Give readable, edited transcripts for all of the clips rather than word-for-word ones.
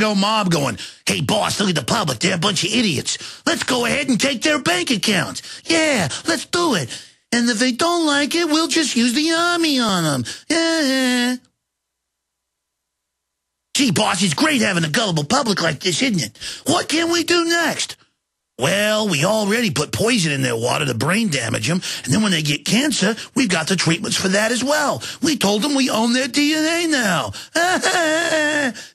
mob going, hey, boss, look at the public. They're a bunch of idiots. Let's go ahead and take their bank accounts. Yeah, let's do it. And if they don't like it, we'll just use the army on them. Yeah. Gee, boss, it's great having a gullible public like this, isn't it? What can we do next? Well, we already put poison in their water to brain damage them, and then when they get cancer, we've got the treatments for that as well. We told them we own their DNA now.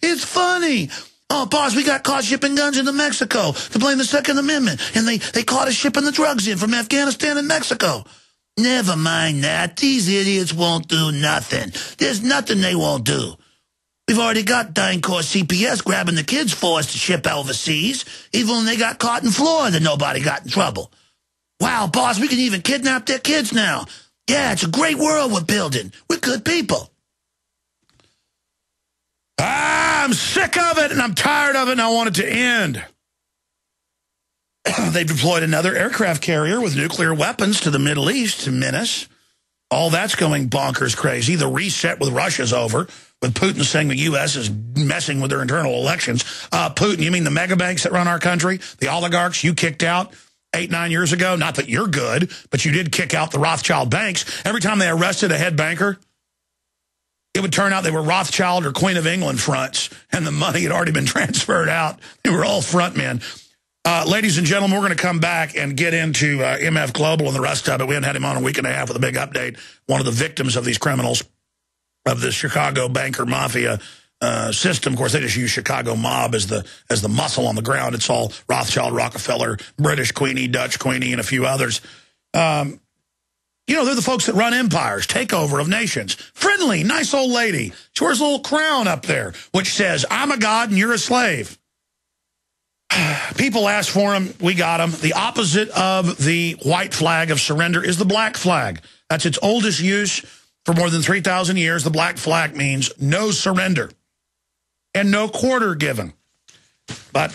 It's funny. Oh, boss, we got caught shipping guns into Mexico to blame the Second Amendment, and they caught us shipping the drugs in from Afghanistan and Mexico. Never mind that. These idiots won't do nothing. There's nothing they won't do. We've already got DynCorp CPS grabbing the kids for us to ship overseas, even when they got caught in Florida, nobody got in trouble. Wow, boss, we can even kidnap their kids now. Yeah, it's a great world we're building. We're good people. I'm sick of it, and I'm tired of it, and I want it to end. They've deployed another aircraft carrier with nuclear weapons to the Middle East to menace. All that's going bonkers crazy. The reset with Russia's over, with Putin saying the U.S. is messing with their internal elections. Putin, you mean the mega banks that run our country? The oligarchs you kicked out 8-9 years ago? Not that you're good, but you did kick out the Rothschild banks. Every time they arrested a head banker, it would turn out they were Rothschild or Queen of England fronts, and the money had already been transferred out. They were all front men. Ladies and gentlemen, we're going to come back and get into MF Global and the rest of it. We haven't had him on a week and a half with a big update. One of the victims of these criminals, of the Chicago banker mafia system. Of course, they just use Chicago mob as the muscle on the ground. It's all Rothschild, Rockefeller, British Queenie, Dutch Queenie, and a few others. You know, they're the folks that run empires, takeover of nations. Friendly, nice old lady. She wears a little crown up there, which says, I'm a god and you're a slave. People asked for them. We got them. The opposite of the white flag of surrender is the black flag. That's its oldest use for more than 3,000 years. The black flag means no surrender and no quarter given. But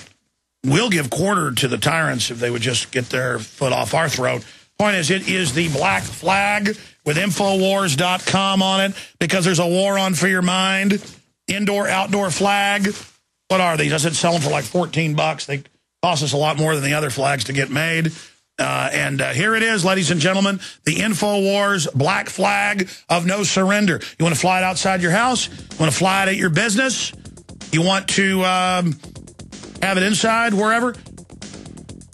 we'll give quarter to the tyrants if they would just get their foot off our throat. Point is, it is the black flag with Infowars.com on it because there's a war on for your mind. Indoor, outdoor flag. What are these? I said sell them for like $14. They cost us a lot more than the other flags to get made. And here it is, ladies and gentlemen, the InfoWars black flag of no surrender. You want to fly it outside your house? You want to fly it at your business? You want to have it inside, wherever?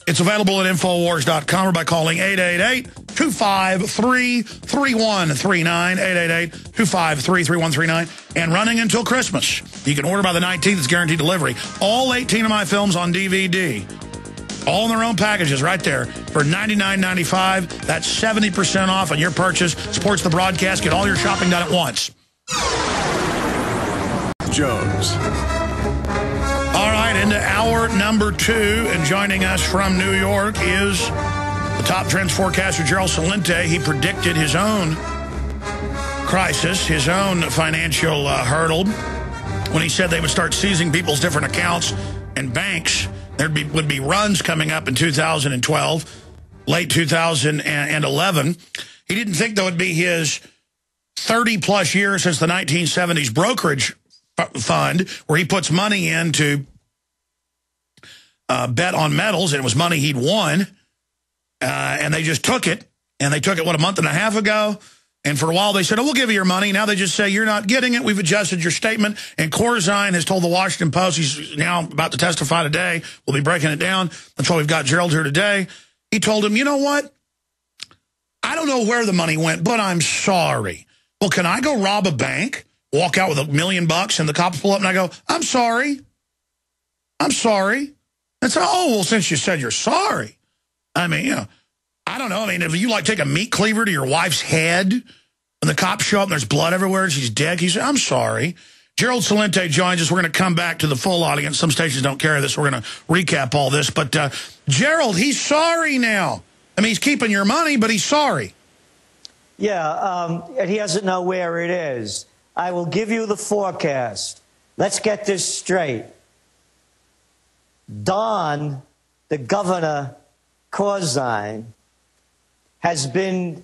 It's available at Infowars.com or by calling 888-253-3139, 888-253-3139, and running until Christmas. You can order by the 19th. It's guaranteed delivery. All 18 of my films on DVD. All in their own packages right there for $99.95. That's 70% off on your purchase. Supports the broadcast. Get all your shopping done at once. Jones. All right, into hour number 2. And joining us from New York is the top trends forecaster, Gerald Celente. He predicted his own crisis, his own financial hurdle, when he said they would start seizing people's different accounts and banks. There would be runs coming up in 2012, late 2011. He didn't think that would be his 30-plus years since the 1970s brokerage fund, where he puts money in to bet on metals, and it was money he'd won, and they just took it. And they took it, what, a month and a half ago? And for a while, they said, oh, we'll give you your money. Now they just say, you're not getting it. We've adjusted your statement. And Corzine has told the Washington Post, he's now about to testify today. We'll be breaking it down. That's why we've got Gerald here today. He told him, you know what? I don't know where the money went, but I'm sorry. Well, can I go rob a bank, walk out with $1 million, and the cops pull up, and I go, I'm sorry. I'm sorry. And so, oh, well, since you said you're sorry. I mean, you know. I don't know. I mean, if you, like, take a meat cleaver to your wife's head and the cops show up and there's blood everywhere and she's dead, you say, I'm sorry. Gerald Celente joins us. We're going to come back to the full audience. Some stations don't carry this. We're going to recap all this. But Gerald, he's sorry now. I mean, he's keeping your money, but he's sorry. Yeah, and he doesn't know where it is. I will give you the forecast. Let's get this straight. Don, the governor, Corzine, has been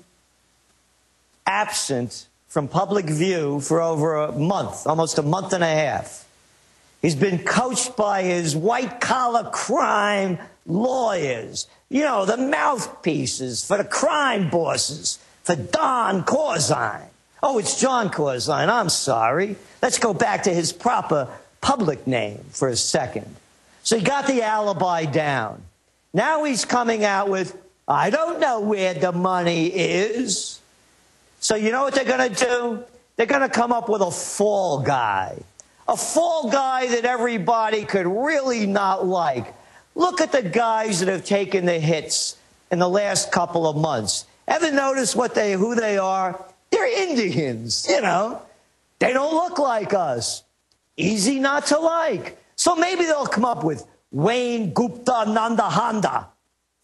absent from public view for over a month, almost a month and a half. He's been coached by his white-collar crime lawyers. You know, the mouthpieces for the crime bosses, for Don Corzine. Oh, it's John Corzine. I'm sorry. Let's go back to his proper public name for a second. So he got the alibi down. Now he's coming out with, I don't know where the money is. So you know what they're going to do? They're going to come up with a fall guy. A fall guy that everybody could really not like. Look at the guys that have taken the hits in the last couple of months. Ever notice who they are? They're Indians, you know. They don't look like us. Easy not to like. So maybe they'll come up with Wayne Gupta Nandahanda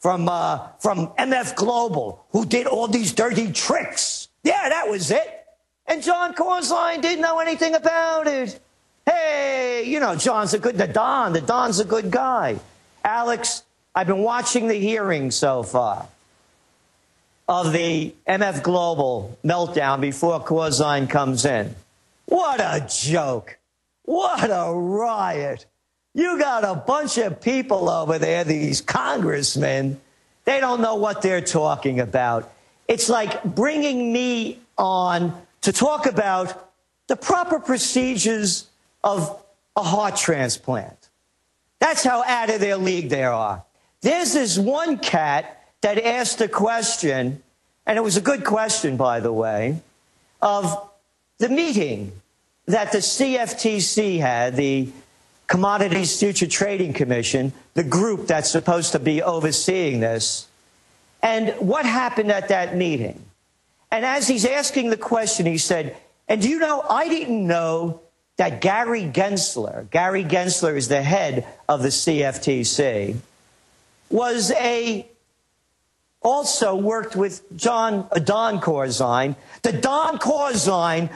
from MF Global, who did all these dirty tricks. Yeah, that was it. And John Corzine didn't know anything about it. Hey, you know, the Don's a good guy. Alex, I've been watching the hearing so far of the MF Global meltdown before Corzine comes in. What a joke. What a riot. You got a bunch of people over there, these congressmen. They don't know what they're talking about. It's like bringing me on to talk about the proper procedures of a heart transplant. That's how out of their league they are. There's this one cat that asked a question, and it was a good question, by the way, of the meeting that the CFTC had, the Commodities Future Trading Commission, the group that's supposed to be overseeing this, and what happened at that meeting. And as he's asking the question, he said, and do you know, I didn't know that Gary Gensler is the head of the CFTC, also worked with Don Corzine, the Don Corzine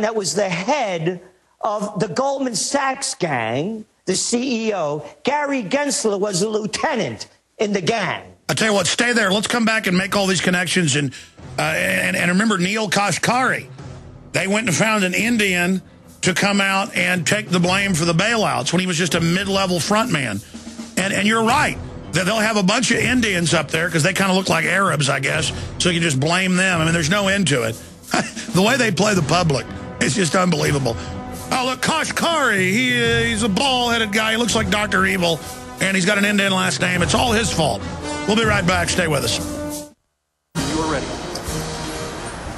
that was the head of the Goldman Sachs gang, the CEO. Gary Gensler was a lieutenant in the gang. I tell you what, stay there. Let's come back and make all these connections. And remember Neil Kashkari. They went and found an Indian to come out and take the blame for the bailouts when he was just a mid-level front man. And you're right. They'll have a bunch of Indians up there because they kind of look like Arabs, I guess, so you can just blame them. I mean, there's no end to it. The way they play the public, it's just unbelievable. Oh, look, Kashkari, he's a bald-headed guy. He looks like Dr. Evil, and he's got an Indian last name. It's all his fault. We'll be right back. Stay with us. You are ready.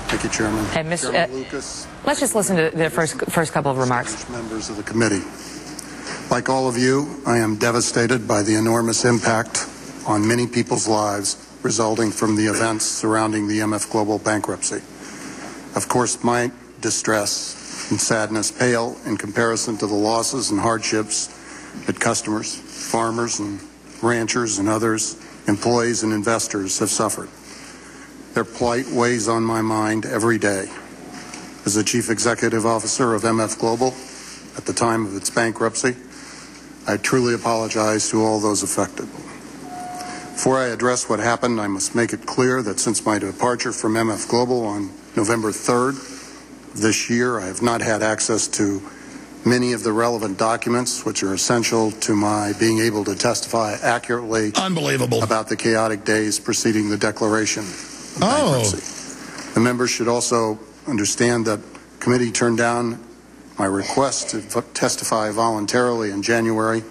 Thank you, Chairman. And Chairman Lucas, let's just listen to the first couple of remarks. Members of the committee. Like all of you, I am devastated by the enormous impact on many people's lives resulting from the events surrounding the MF Global bankruptcy. Of course, my distress and sadness pale in comparison to the losses and hardships that customers, farmers and ranchers and others, employees and investors have suffered. Their plight weighs on my mind every day. As the Chief Executive Officer of MF Global at the time of its bankruptcy, I truly apologize to all those affected. Before I address what happened, I must make it clear that since my departure from MF Global on November 3rd this year, I have not had access to many of the relevant documents which are essential to my being able to testify accurately about the chaotic days preceding the declaration of bankruptcy. The members should also understand that the committee turned down my request to testify voluntarily in January.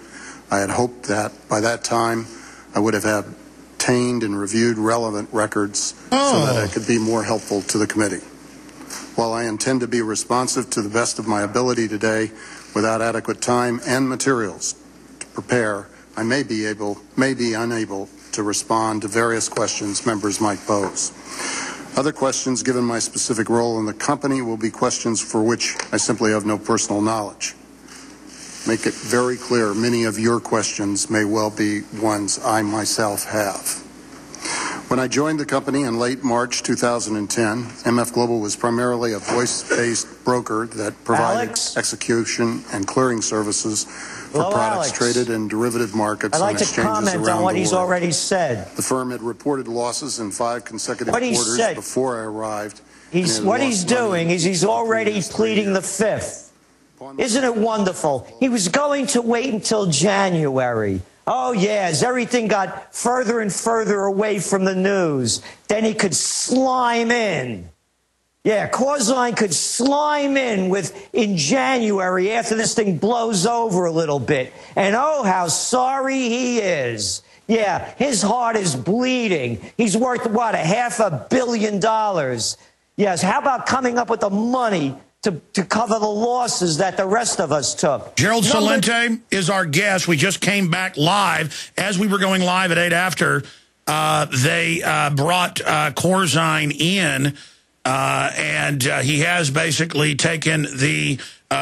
I had hoped that by that time I would have obtained and reviewed relevant records so that I could be more helpful to the committee. While I intend to be responsive to the best of my ability today, without adequate time and materials to prepare, I may be unable to respond to various questions members might pose. Other questions, given my specific role in the company, will be questions for which I simply have no personal knowledge. Make it very clear, many of your questions may well be ones I myself have. When I joined the company in late March 2010, MF Global was primarily a voice-based broker that provided execution and clearing services for products traded in derivative markets on exchanges around the world. I'd like to comment on what he's already said. The firm had reported losses in 5 consecutive quarters before I arrived. What he's doing is he's already pleading the fifth. Isn't it wonderful? He was going to wait until January. Oh, yeah, as everything got further and further away from the news, then he could slime in. Yeah, Corzine could slime in January after this thing blows over a little bit. And oh, how sorry he is. Yeah, his heart is bleeding. He's worth, what, $500 million. Yes, how about coming up with the money to cover the losses that the rest of us took? Gerald Celente is our guest. We just came back live. As we were going live at 8 after, they brought Corzine in, and he has basically taken the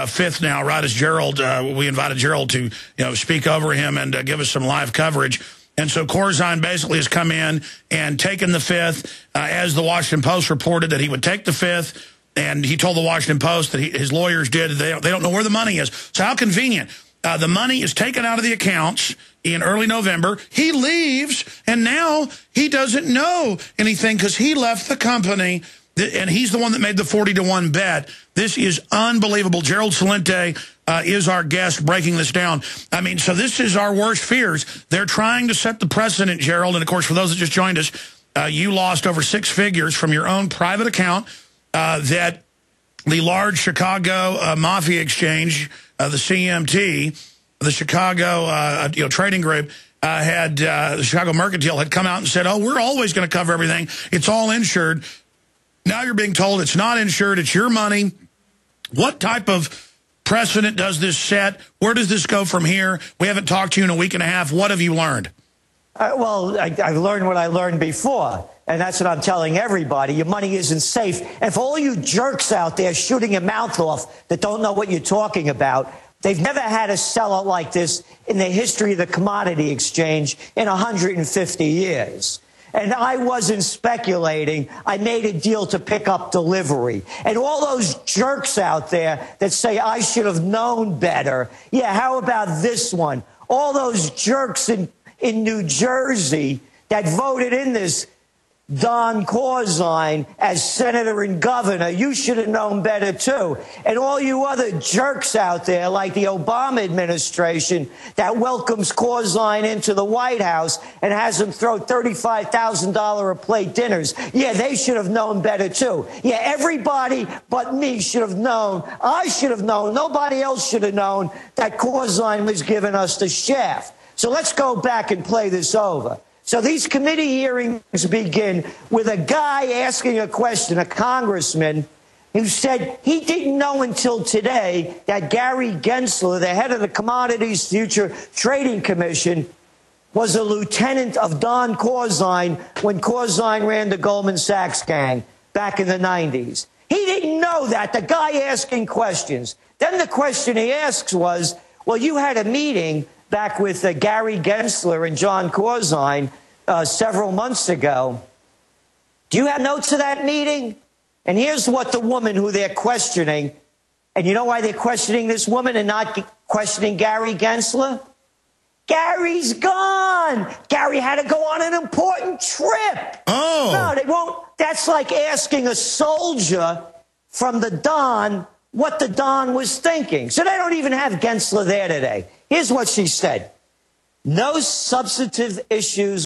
fifth now, right as Gerald, we invited Gerald to speak over him and give us some live coverage. And so Corzine basically has come in and taken the fifth, as the Washington Post reported that he would take the fifth. And he told the Washington Post that his lawyers did. They don't know where the money is. So how convenient. The money is taken out of the accounts in early November. He leaves, and now he doesn't know anything because he left the company. And he's the one that made the 40-to-1 bet. This is unbelievable. Gerald Celente is our guest breaking this down. I mean, so this is our worst fears. They're trying to set the precedent, Gerald. And, of course, for those that just joined us, you lost over 6 figures from your own private account that the large Chicago mafia exchange, the CMT, the Chicago trading group, the Chicago Mercantile had come out and said, oh, we're always going to cover everything. It's all insured. Now you're being told it's not insured. It's your money. What type of precedent does this set? Where does this go from here? We haven't talked to you in a week and a half. What have you learned? Well, I've learned what I learned before, and that's what I'm telling everybody. Your money isn't safe. And for all you jerks out there shooting your mouth off that don't know what you're talking about, they've never had a sellout like this in the history of the commodity exchange in 150 years. And I wasn't speculating. I made a deal to pick up delivery. And all those jerks out there that say I should have known better, yeah, how about this one? All those jerks in New Jersey that voted in this Don Corzine as senator and governor, you should have known better too. And all you other jerks out there like the Obama administration that welcomes Corzine into the White House and has him throw $35,000 a plate dinners, yeah, they should have known better too. Yeah, everybody but me should have known. I should have known. Nobody else should have known that Corzine was giving us the shaft. So let's go back and play this over. So these committee hearings begin with a guy asking a question, a congressman, who said he didn't know until today that Gary Gensler, the head of the Commodities Future Trading Commission, was a lieutenant of Don Corzine when Corzine ran the Goldman Sachs gang back in the 90s. He didn't know that, the guy asking questions. Then the question he asks was, well, you had a meeting back with Gary Gensler and John Corzine several months ago. Do you have notes of that meeting? And here's what the woman who they're questioning, and you know why they're questioning this woman and not questioning Gary Gensler? Gary's gone. Gary had to go on an important trip. Oh. No, they won't. That's like asking a soldier from the Don what the Don was thinking. So they don't even have Gensler there today. Here's what she said. No substantive issues